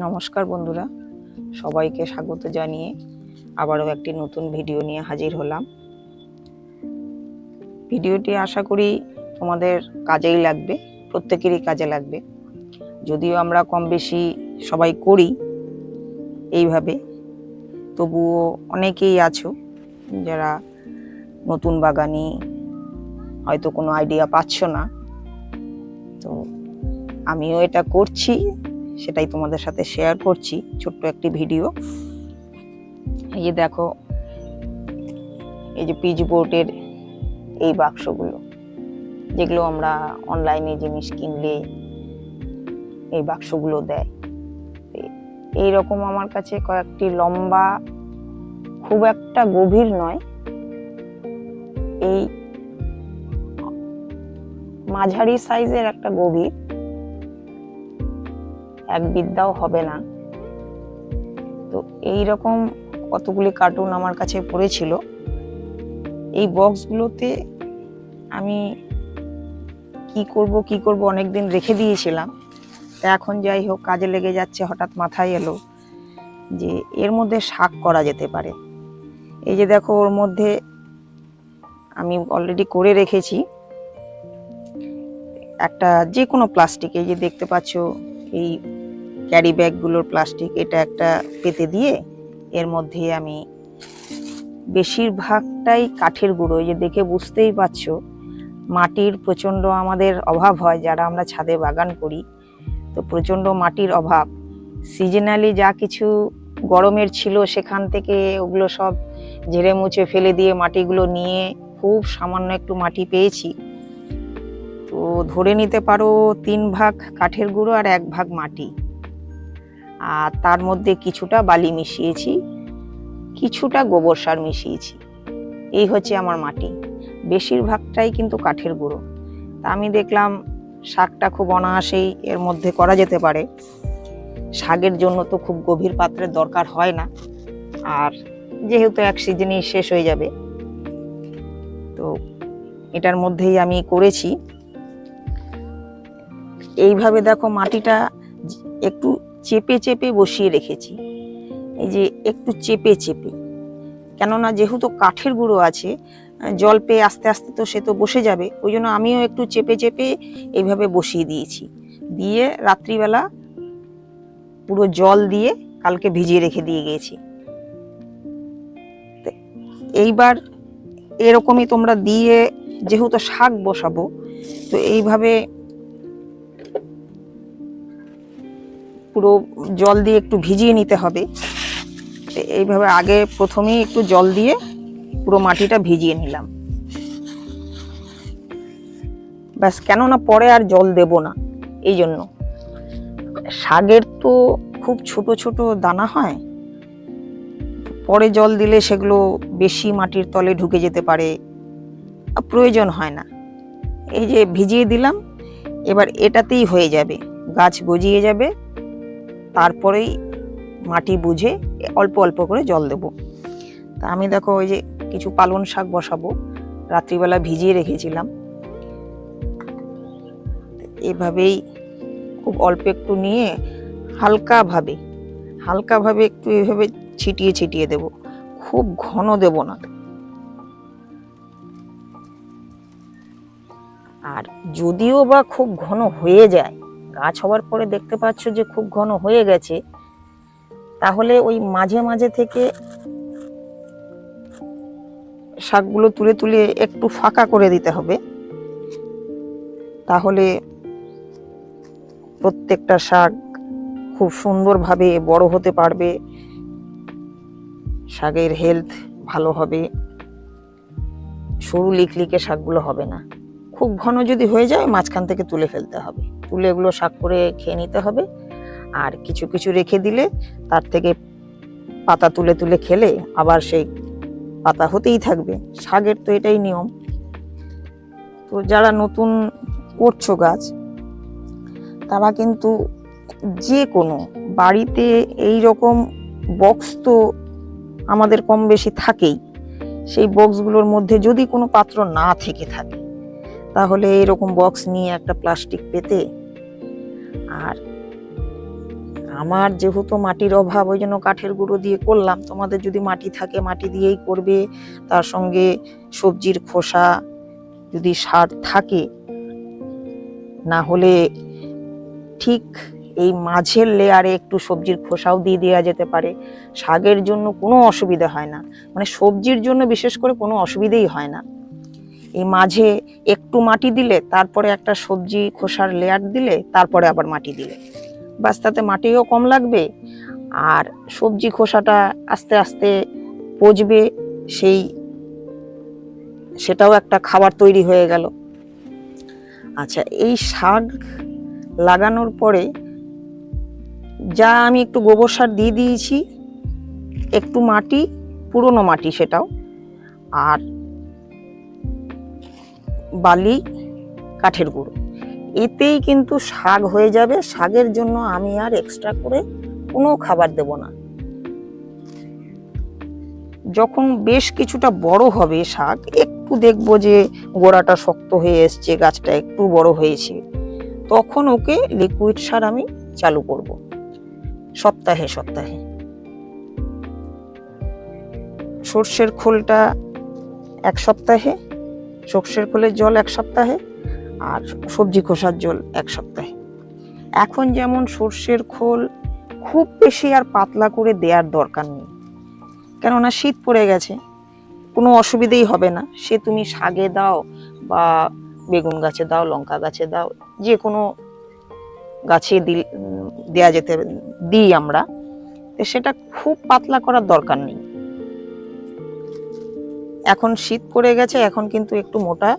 নমস্কার বন্ধুরা, সবাইকে স্বাগত জানিয়ে আবারও একটি নতুন ভিডিও নিয়ে হাজির হলাম। ভিডিওটি আশা করি তোমাদের কাজেই লাগবে, প্রত্যেকেরই কাজে লাগবে। যদিও আমরা কম বেশি সবাই করি এইভাবে, তবুও অনেকেই আছো যারা নতুন বাগানি, হয়তো কোনো আইডিয়া পাচ্ছ না। তো আমিও এটা করছি, সেটাই তোমাদের সাথে শেয়ার করছি, ছোট্ট একটি ভিডিও। এই যে দেখো, এই যে পিচ বোর্ডের এই বাক্সগুলো, যেগুলো আমরা অনলাইনে জিনিস কিনলে এই বাক্সগুলো দেয়, এইরকম আমার কাছে কয়েকটি লম্বা, খুব একটা গভীর নয়, এই মাঝারি সাইজের একটা গভীর, এক বিদ্যাও হবে না। তো এইরকম কতগুলি কার্টুন আমার কাছে পড়েছিল। এই বক্সগুলোতে আমি কি করব অনেকদিন রেখে দিয়েছিলাম। তা এখন যাই হোক, কাজে লেগে যাচ্ছে। হঠাৎ মাথায় এলো যে এর মধ্যে শাক করা যেতে পারে। এই যে দেখো, ওর মধ্যে আমি অলরেডি করে রেখেছি একটা যে কোনো প্লাস্টিক, এই যে দেখতে পাচ্ছ এই ক্যারি ব্যাগগুলোর প্লাস্টিক, এটা একটা পেতে দিয়ে এর মধ্যে আমি বেশিরভাগটাই কাঠের গুঁড়ো, এই যে দেখে বুঝতেই পারছো মাটির প্রচণ্ড আমাদের অভাব হয় যারা আমরা ছাদে বাগান করি। তো প্রচণ্ড মাটির অভাব, সিজনালি যা কিছু গরমের ছিল সেখান থেকে ওগুলো সব ঝেড়ে মুছে ফেলে দিয়ে মাটিগুলো নিয়ে খুব সামান্য একটু মাটি পেয়েছি। তো ধরে নিতে পারো 3 ভাগ কাঠের গুঁড়ো আর 1 ভাগ মাটি, আর তার মধ্যে কিছুটা বালি মিশিয়েছি, কিছুটা গোবর সার মিশিয়েছি। এই হচ্ছে আমার মাটি, বেশিরভাগটাই কিন্তু কাঠের গুঁড়ো। তা আমি দেখলাম শাকটা খুব অনায়াসেই এর মধ্যে করা যেতে পারে। শাকের জন্য তো খুব গভীর পাত্রের দরকার হয় না, আর যেহেতু এক সিজনই শেষ হয়ে যাবে, তো এটার মধ্যেই আমি করেছি। এইভাবে দেখো, মাটিটা একটু চেপে চেপে বসিয়ে রেখেছি, এই যে একটু চেপে চেপে, কেননা যেহেতু কাঠের গুঁড়ো আছে, জল পেয়ে আস্তে আস্তে তো সে তো বসে যাবে, ওই জন্য আমিও একটু চেপে চেপে এইভাবে বসিয়ে দিয়েছি। দিয়ে রাত্রিবেলা পুরো জল দিয়ে কালকে ভিজিয়ে রেখে দিয়ে গিয়েছি। এইবার এরকমই তোমরা দিয়ে, যেহেতু শাক বসাবো, তো এইভাবে পুরো জল দিয়ে একটু ভিজিয়ে নিতে হবে। এইভাবে আগে প্রথমেই একটু জল দিয়ে পুরো মাটিটা ভিজিয়ে নিলাম, ব্যাস। কেননা পরে আর জল দেব না, এই জন্য। শাকের তো খুব ছোট ছোট দানা হয়, পরে জল দিলে সেগুলো বেশি মাটির তলে ঢুকে যেতে পারে, প্রয়োজন হয় না। এই যে ভিজিয়ে দিলাম, এবার এটাতেই হয়ে যাবে, গাছ গজিয়ে যাবে। তারপরেই মাটি বুঝে অল্প অল্প করে জল দেব। তা আমি দেখো, ওই যে কিছু পালং শাক বসাবো, রাত্রিবেলা ভিজিয়ে রেখেছিলাম। এভাবেই খুব অল্প একটু নিয়ে হালকাভাবে একটু এভাবে ছিটিয়ে ছিটিয়ে দেব, খুব ঘন দেব না। আর যদিও বা খুব ঘন হয়ে যায়, গাছ হওয়ার পরে দেখতে পাচ্ছ যে খুব ঘন হয়ে গেছে, তাহলে ওই মাঝে মাঝে থেকে শাকগুলো তুলে তুলে একটু ফাঁকা করে দিতে হবে, তাহলে প্রত্যেকটা শাক খুব সুন্দরভাবে বড় হতে পারবে, শাকের হেলথ ভালো হবে, সরু লিকলিকে শাকগুলো হবে না। খুব ঘন যদি হয়ে যায়, মাঝখান থেকে তুলে ফেলতে হবে, তুলে এগুলো শাক করে খেয়ে নিতে হবে। আর কিছু কিছু রেখে দিলে তার থেকে পাতা তুলে তুলে খেলে আবার সেই পাতা হতেই থাকবে। শাকের তো এটাই নিয়ম। তো যারা নতুন করছো গাছ, তারা কিন্তু যে কোনো বাড়িতে এই রকম বক্স তো আমাদের কম বেশি থাকেই। সেই বক্সগুলোর মধ্যে যদি কোনো পাত্র না থেকে থাকে, তাহলে এরকম বক্স নিয়ে একটা প্লাস্টিক পেতে আর আমার যেহেতু মাটির অভাব, ওই জন্য কাঠের গুঁড়ো দিয়ে করলাম। তোমাদের যদি মাটি থাকে মাটি দিয়েই করবে, তার সঙ্গে সবজির খোসা যদি সার থাকে, না হলে ঠিক এই মাঝের লেয়ারে একটু সবজির খোসাও দিয়ে দেওয়া যেতে পারে। শাকের জন্য কোনো অসুবিধা হয় না, মানে সবজির জন্য বিশেষ করে কোনো অসুবিধেই হয় না। এই মাঝে একটু মাটি দিলে, তারপরে একটা সবজি খোসার লেয়ার দিলে, তারপরে আবার মাটি দিলে, বাস তাতে মাটিও কম লাগবে আর সবজি খোসাটা আস্তে আস্তে পচবে, সেটাও একটা খাবার তৈরি হয়ে গেল। আচ্ছা, এই শাক লাগানোর পরে যা আমি একটু গোবর সার দিয়ে দিয়েছি, একটু মাটি, পুরনো মাটি সেটাও, আর বালি, কাঠের গুঁড়ো, এতেই কিন্তু শাক হয়ে যাবে। শাকের জন্য আমি আর এক্সট্রা করে কোনো খাবার দেব না। যখন বেশ কিছুটা বড় হবে শাক, একটু দেখবো যে গোড়াটা শক্ত হয়ে এসছে, গাছটা একটু বড় হয়েছে, তখন ওকে লিকুইড সার আমি চালু করব সপ্তাহে সপ্তাহে। সর্ষের খোলটা 1 সপ্তাহে, সর্ষের খোলের জল 1 সপ্তাহে, আর সবজি খোসার জল 1 সপ্তাহে। এখন যেমন সর্ষের খোল খুব বেশি আর পাতলা করে দেওয়ার দরকার নেই, কেননা শীত পড়ে গেছে, কোনো অসুবিধেই হবে না। সে তুমি শাকে দাও বা বেগুন গাছে দাও, লঙ্কা গাছে দাও, যে কোনো গাছে দেয়া যেতে দিই আমরা, সেটা খুব পাতলা করার দরকার নেই। এখন শীত পড়ে গেছে, এখন কিন্তু একটু মোটা,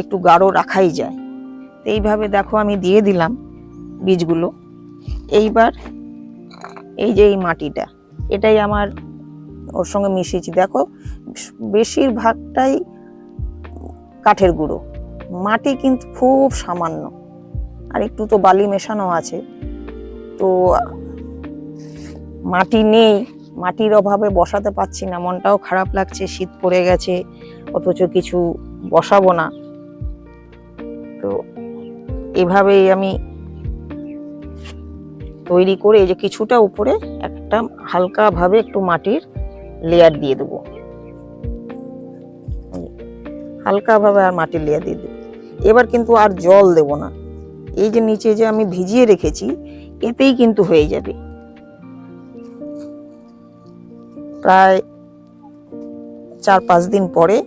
একটু গাঢ় রাখাই যায়। এইভাবে দেখো আমি দিয়ে দিলাম বীজগুলো। এইবার এই যে এই মাটিটা, এটাই আমার ওর সঙ্গে মিশিয়েছি। দেখো বেশিরভাগটাই কাঠের গুঁড়ো, মাটি কিন্তু খুব সামান্য, আর একটু তো বালি মেশানো আছে। তো মাটি নেই, মাটির অভাবে বসাতে পারছি না, মনটাও খারাপ লাগছে, শীত পড়ে গেছে অথচ কিছু বসাবো না। তো এভাবেই আমি তৈরি করে, এই যে কিছুটা উপরে একটা হালকা ভাবে একটু মাটির লেয়ার দিয়ে দেবো, হালকা ভাবে আর মাটির লেয়ার দিয়ে দেবো। এবার কিন্তু আর জল দেব না, এই যে নিচে যে আমি ভিজিয়ে রেখেছি এতেই কিন্তু হয়ে যাবে। প্রায় 4-5 দিন পরে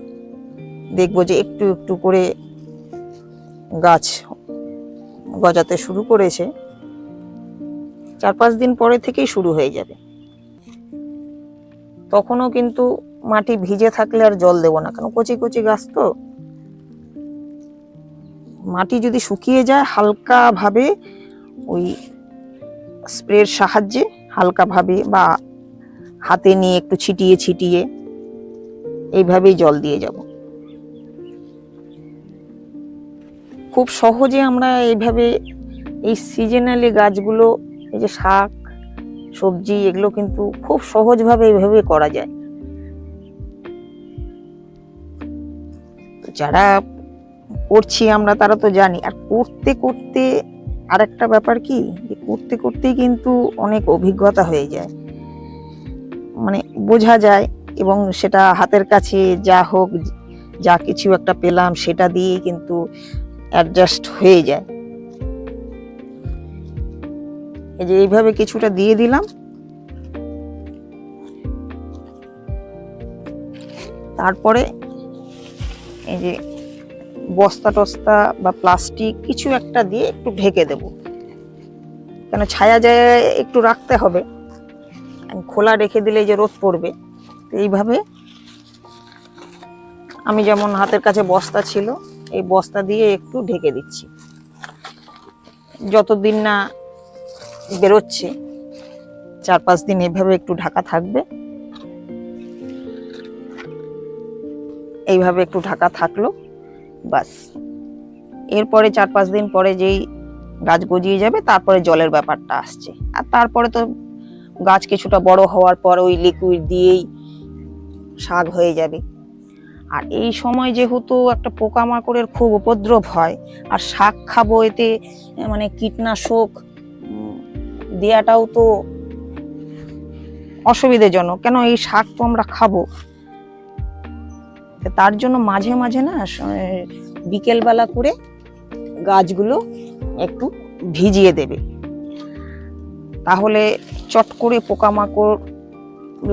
দেখবো যে একটু একটু করে গাছ গজাতে শুরু করেছে। 4-5 দিন পরে থেকেই শুরু হয়ে যাবে। তখনও কিন্তু মাটি ভিজে থাকলে আর জল দেব না, কারণ কচি কচি গাছ তো। মাটি যদি শুকিয়ে যায়, হালকা ভাবে ওই স্প্রের সাহায্যে হালকা ভাবে বা হাতে নিয়ে একটু ছিটিয়ে ছিটিয়ে এইভাবেই জল দিয়ে যাব। খুব সহজে আমরা এইভাবে এই সিজনালি গাছগুলো, এই যে শাক সবজি, এগুলো কিন্তু খুব সহজভাবে এইভাবে করা যায়। যারা করছি আমরা তারা তো জানি। আর করতে করতে আরেকটা ব্যাপার কি, যে করতে করতেই কিন্তু অনেক অভিজ্ঞতা হয়ে যায়, মানে বোঝা যায়, এবং সেটা হাতের কাছে যা হোক, যা কিছু একটা পেলাম সেটা দিয়েই কিন্তু অ্যাডজাস্ট হয়ে যায়। এই যে এইভাবে কিছুটা দিয়ে দিলাম, তারপরে এই যে বস্তা টস্তা বা প্লাস্টিক কিছু একটা দিয়ে একটু ঢেকে দেব, কেন ছায়া জায়গায় একটু রাখতে হবে, খোলা রেখে দিলে যে রোদ পড়বে। এইভাবে আমি যেমন হাতের কাছে বস্তা ছিল, এই বস্তা দিয়ে একটু ঢেকে দিচ্ছি, যতদিন না বেরোচ্ছে 4-5 দিন এইভাবে একটু ঢাকা থাকবে। এইভাবে একটু ঢাকা থাকলো, বাস। এরপরে 4-5 দিন পরে যেই গাছ গজিয়ে যাবে, তারপরে জলের ব্যাপারটা আসছে। আর তারপরে তো গাছ কিছুটা বড় হওয়ার পর ওই লিকুইড দিয়েই শাক হয়ে যাবে। আর এই সময় যেহেতু একটা পোকামাকড়ের খুব উপদ্রব হয়, আর শাক খাবো, এতে মানে কীটনাশক দেওয়াটাও তো অসুবিধাজনক, কেন এই শাক তো আমরা খাবো। তার জন্য মাঝে মাঝে না বিকেলবেলা করে গাছগুলো একটু ভিজিয়ে দেবে, তাহলে চট করে পোকামাকড়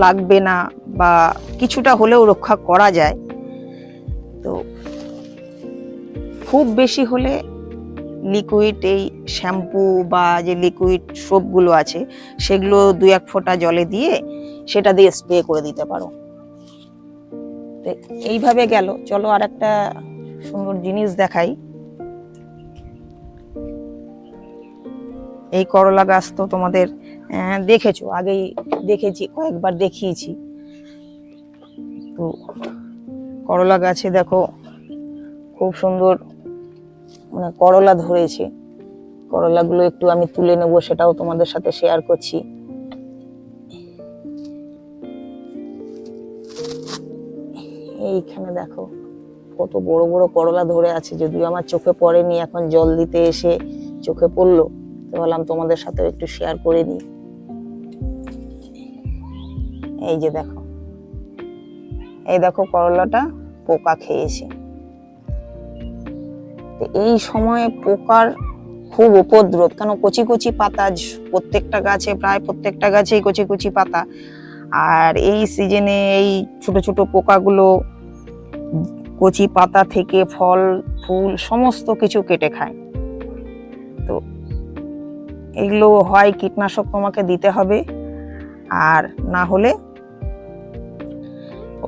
লাগবে না বা কিছুটা হলেও রক্ষা করা যায়। তো খুব বেশি হলে লিকুইড এই শ্যাম্পু বা যে লিকুইড সোপগুলো আছে সেগুলো 2-1 ফোঁটা জলে দিয়ে সেটা দিয়ে স্প্রে করে দিতে পারো। তো এইভাবে গেল। চলো আর একটা সুন্দর জিনিস দেখাই। এই করলা গাছ তো তোমাদের দেখেছো, আগেই দেখেছি, কয়েকবার দেখিয়েছি। তো করলা গাছে দেখো খুব সুন্দর মানে করলা ধরেছে। করলাগুলো একটু আমি তুলে নেব, সেটাও তোমাদের সাথে শেয়ার করছি। এইখানে দেখো কত বড় বড় করলা ধরে আছে, যদিও আমার চোখে পড়েনি, এখন জল দিতে এসে চোখে পড়লো, তো বললাম তোমাদের সাথে একটু শেয়ার করে নিই। এই যে দেখো, এই দেখো করলাটা পোকা খেয়েছে। এই সময়ে পোকার খুব উপদ্রব, কেন কচি কচি পাতা, প্রত্যেকটা গাছে প্রায় প্রত্যেকটা গাছেই কচি কচি পাতা, আর এই সিজনে এই ছোট ছোট পোকাগুলো কচি পাতা থেকে ফল ফুল সমস্ত কিছু কেটে খায়। তো এগুলো হয় কীটনাশক তোমাকে দিতে হবে, আর না হলে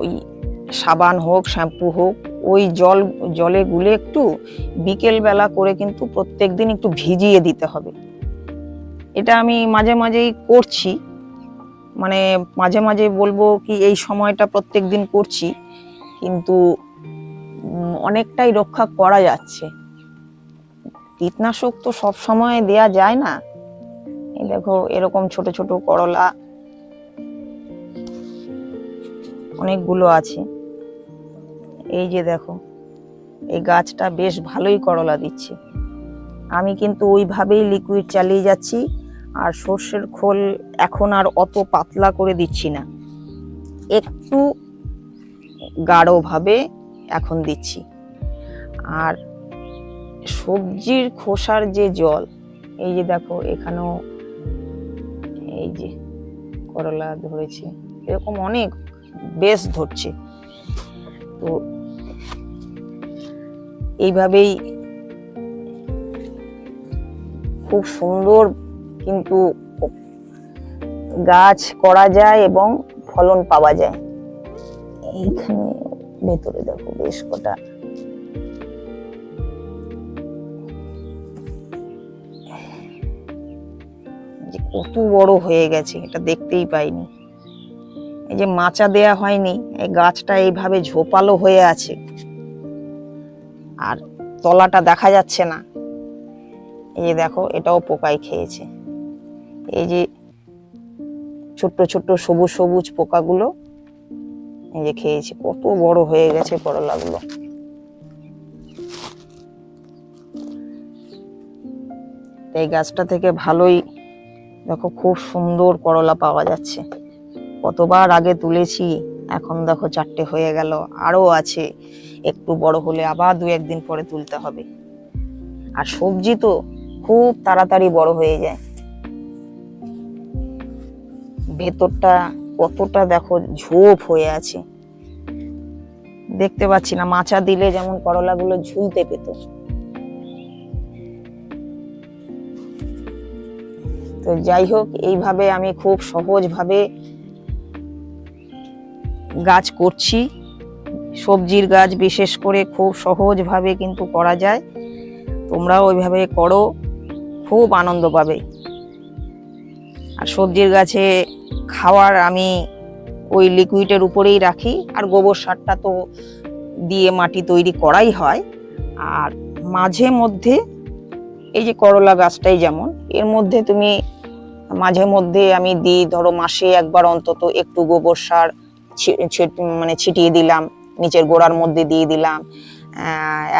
ওই সাবান হোক শ্যাম্পু হোক ওই জলে গুলে একটু বিকেল বেলা করে কিন্তু প্রত্যেকদিন একটু ভিজিয়ে দিতে হবে। এটা আমি মাঝে মাঝেই করছি, মানে মাঝে মাঝে বলবো কি এই সময়টা প্রত্যেকদিন করছি, কিন্তু অনেকটাই রক্ষা করা যাচ্ছে। কীটনাশক তো সব সময় দেয়া যায় না। এই দেখো এরকম ছোট ছোট করলা অনেকগুলো আছে। এই যে দেখো এই গাছটা বেশ ভালোই করলা দিচ্ছে। আমি কিন্তু ওইভাবেই লিকুইড চালিয়ে যাচ্ছি, আর সর্ষের খোল এখন আর অত পাতলা করে দিচ্ছি না, একটু গাঢ়ভাবে এখন দিচ্ছি। আর সবজির খোসার যে জল, এই যে দেখো এখানেও এই যে করলা ধরেছে, এরকম অনেক বেশ ধরছে। তো এইভাবেই খুব সুন্দর কিন্তু গাছ করা যায় এবং ফলন পাওয়া যায়। এইখানে ভেতরে দেখো বেশ কটা কত বড় হয়ে গেছে, এটা দেখতেই পাইনি। এই যে মাচা দেয়া হয়নি, এই গাছটা এইভাবে ঝোপালো হয়ে আছে আর তলাটা দেখা যাচ্ছে না। এই যে দেখো এটাও পোকায় খেয়েছে। এই যে ছোট্ট ছোট্ট সবুজ সবুজ পোকাগুলো এই যে খেয়েছে, কত বড় হয়ে গেছে করলাগুলো। এই গাছটা থেকে ভালোই দেখো খুব সুন্দর করলা পাওয়া যাচ্ছে। কতবার আগে তুলেছি, এখন দেখো 4টে হয়ে গেল, আরো আছে, একটু বড় হলে আবার 2-1 দিন পরে তুলতে হবে। আর সবজি তো খুব তাড়াতাড়ি বড় হয়ে যায়। ভেতরটা কতটা দেখো ঝোপ হয়ে আছে, দেখতে পাচ্ছি না। মাচা দিলে যেমন করলাগুলো ঝুলতে পেত। তো যাই হোক, এইভাবে আমি খুব সহজভাবে গাছ করছি। সবজির গাছ বিশেষ করে খুব সহজভাবে কিন্তু করা যায়। তোমরাও ওইভাবে করো, খুব আনন্দ পাবে। আর সবজির গাছে খাওয়ার আমি ওই লিকুইডের উপরেই রাখি, আর গোবর সারটা তো দিয়ে মাটি তৈরি করাই হয়। আর মাঝে মধ্যে এই যে করলা গাছটাই যেমন, এর মধ্যে তুমি মাঝে মধ্যে আমি দিই, ধরো মাসে একবার অন্তত একটু গোবর সার মানে ছিটিয়ে দিলাম, নিচের গোড়ার মধ্যে দিয়ে দিলাম,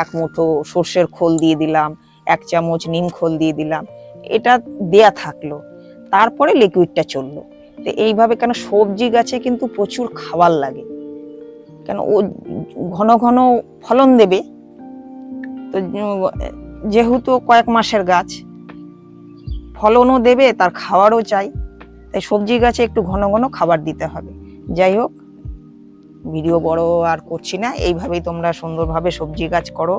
1 মুঠো সর্ষের খোল দিয়ে দিলাম, 1 চামচ নিম খোল দিয়ে দিলাম, এটা দেয়া থাকলো। তারপরে লিকুইডটা চললো। তো এইভাবে, কেন সবজি গাছে কিন্তু প্রচুর খাবার লাগে, কেন ও ঘন ঘন ফলন দেবে। তো যেহেতু কয়েক মাসের গাছ, ফলনও দেবে, তার খাবারও চাই, তাই সবজি গাছে একটু ঘন ঘন খাবার দিতে হবে। যাই হোক, ভিডিও বড় আর করছি না, এইভাবেই তোমরা সুন্দরভাবে সবজি গাছ করো।